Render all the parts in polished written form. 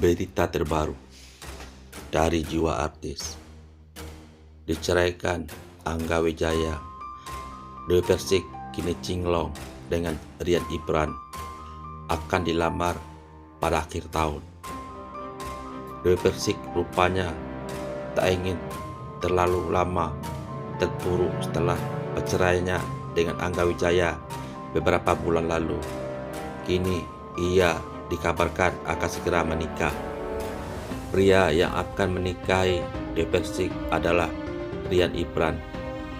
Berita terbaru dari Jiwa Artis. Diceraikan Angga Wijaya, Dewi Persik kini cinglong dengan Rian Ibran akan dilamar pada akhir tahun. Dewi Persik rupanya tak ingin terlalu lama terpuruk setelah perceraiannya dengan Angga Wijaya beberapa bulan lalu. Kini ia dikabarkan akan segera menikah. Pria yang akan menikahi Dewi Persik adalah Rian Ibran.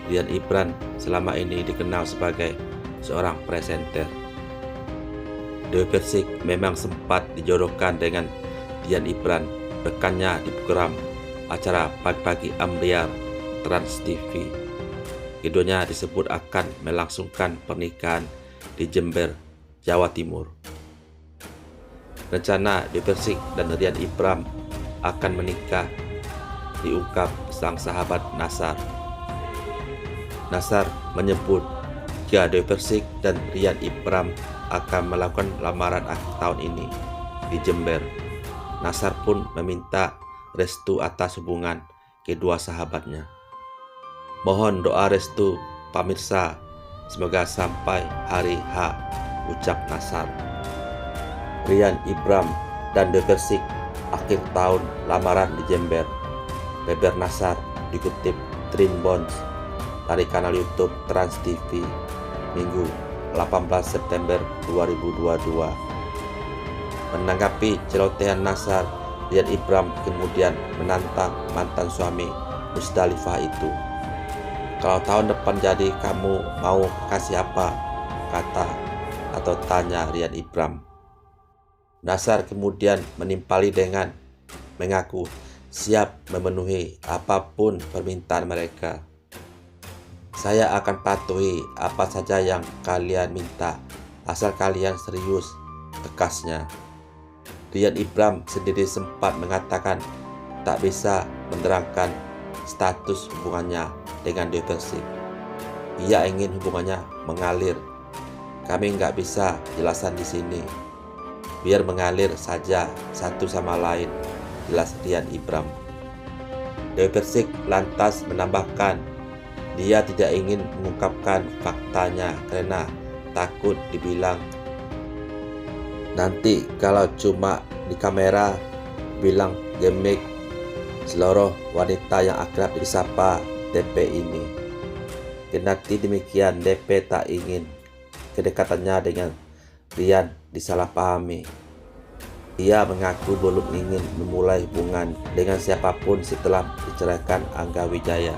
Rian Ibran selama ini dikenal sebagai seorang presenter. Dewi Persik memang sempat dijodohkan dengan Rian Ibran rekannya di program acara Pagi-Pagi Ambyar Trans TV. Keduanya disebut akan melangsungkan pernikahan di Jember, Jawa Timur. Rencana Dewi Persik dan Rian Ibran akan menikah diungkap sang sahabat Nassar. Nassar menyebut jika Dewi Persik dan Rian Ibran akan melakukan lamaran akhir tahun ini di Jember. Nassar pun meminta restu atas hubungan kedua sahabatnya. Mohon doa restu pemirsa, semoga sampai hari H, ucap Nassar. Rian Ibran dan Dewi Persik akhir tahun lamaran di Jember, beber Nassar, dikutip Tribun dari kanal YouTube Trans TV Minggu 18 September 2022. Menanggapi celotehan Nassar, Rian Ibran kemudian menantang mantan suami Musdalifah itu. Kalau tahun depan jadi kamu mau kasih apa? Kata atau tanya Rian Ibran. Nassar kemudian menimpali dengan mengaku siap memenuhi apapun permintaan mereka. Saya akan patuhi apa saja yang kalian minta, asal kalian serius, tekasnya. Rian Ibran sendiri sempat mengatakan tak bisa menerangkan status hubungannya dengan Dewi Persik. Ia ingin hubungannya mengalir. Kami nggak bisa jelasan di sini. Biar mengalir saja satu sama lain, jelas Rian Ibran. Dewi Persik lantas menambahkan, dia tidak ingin mengungkapkan faktanya karena takut dibilang nanti kalau cuma di kamera bilang gimmick seluruh wanita yang akrab disapa DP ini. Kendati demikian, DP tak ingin kedekatannya dengan Rian disalahpahami. Ia mengaku belum ingin memulai hubungan dengan siapapun setelah diceraikan Angga Wijaya.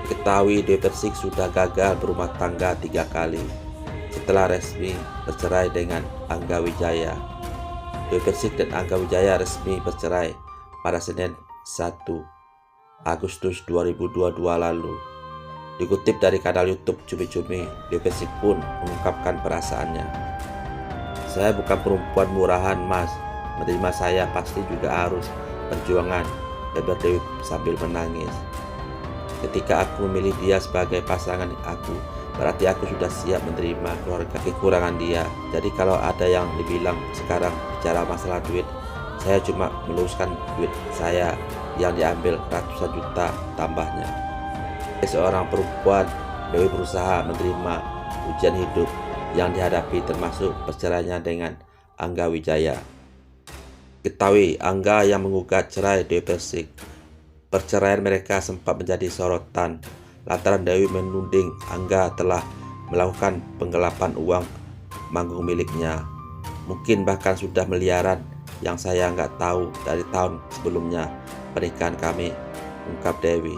Diketahui Dewi Persik sudah gagal berumah tangga 3 kali setelah resmi bercerai dengan Angga Wijaya. Dewi Persik dan Angga Wijaya resmi bercerai pada Senin 1 Agustus 2022 lalu. Dikutip dari kanal YouTube Cumi-Cumi, Dewi Persik pun mengungkapkan perasaannya. Saya bukan perempuan murahan, Mas. Menerima saya pasti juga harus perjuangan, beber Dewi sambil menangis. Ketika aku memilih dia sebagai pasangan aku, berarti aku sudah siap menerima keluarga kekurangan dia. Jadi kalau ada yang dibilang sekarang bicara masalah duit, saya cuma meluruskan duit saya yang diambil ratusan juta tambahnya. Seorang perempuan, Dewi berusaha menerima ujian hidup yang dihadapi termasuk perceraiannya dengan Angga Wijaya. Ketahui Angga yang menggugat cerai Dewi Persik. Perceraian mereka sempat menjadi sorotan lantaran Dewi menuding Angga telah melakukan penggelapan uang manggung miliknya. Mungkin bahkan sudah miliaran yang saya nggak tahu dari tahun sebelumnya pernikahan kami, ungkap Dewi.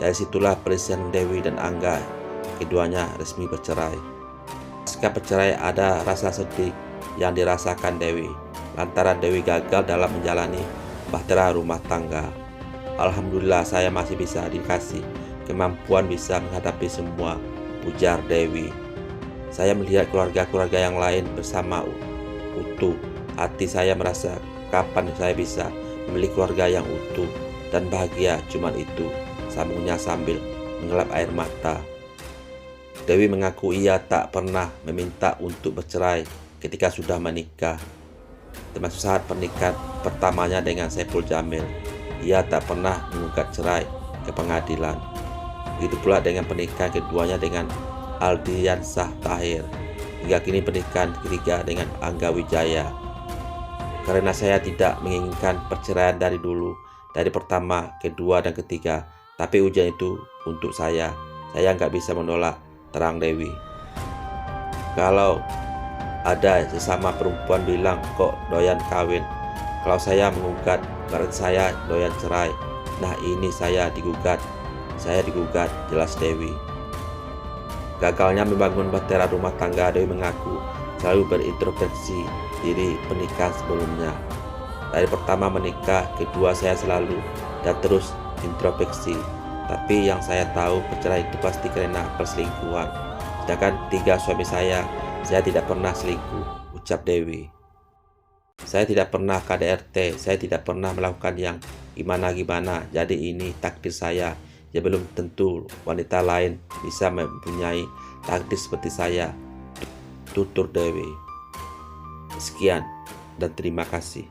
Dari situlah perselisihan Dewi dan Angga, keduanya resmi bercerai. Pasca bercerai ada rasa sedih yang dirasakan Dewi lantaran Dewi gagal dalam menjalani bahtera rumah tangga. Alhamdulillah saya masih bisa dikasih kemampuan bisa menghadapi semua, ujar Dewi. Saya melihat keluarga-keluarga yang lain bersama utuh. Hati saya merasa kapan saya bisa memiliki keluarga yang utuh dan bahagia, cuman itu, sambungnya sambil mengelap air mata. Dewi mengaku ia tak pernah meminta untuk bercerai ketika sudah menikah. Termasuk saat pernikahan pertamanya dengan Saiful Jamil. Ia tak pernah menggugat cerai ke pengadilan. Begitu pula dengan pernikahan keduanya dengan Aldiansah Tahir. Hingga kini pernikahan ketiga dengan Angga Wijaya. Karena saya tidak menginginkan perceraian dari dulu, dari pertama, kedua, dan ketiga. Tapi ujian itu untuk saya nggak bisa menolak, terang Dewi. Kalau ada sesama perempuan bilang kok doyan kawin, kalau saya menggugat berarti saya doyan cerai. Nah ini saya digugat, jelas Dewi. Gagalnya membangun bahtera rumah tangga, Dewi mengaku selalu berintrospeksi diri pernikahan sebelumnya. Dari pertama menikah, kedua saya selalu dan terus introspeksi. Tapi yang saya tahu perceraian itu pasti karena perselingkuhan. Sedangkan 3 suami saya tidak pernah selingkuh, ucap Dewi. Saya tidak pernah KDRT, saya tidak pernah melakukan yang gimana-gimana. Jadi ini takdir saya. Ya belum tentu wanita lain bisa mempunyai takdir seperti saya, tutur Dewi. Sekian dan terima kasih.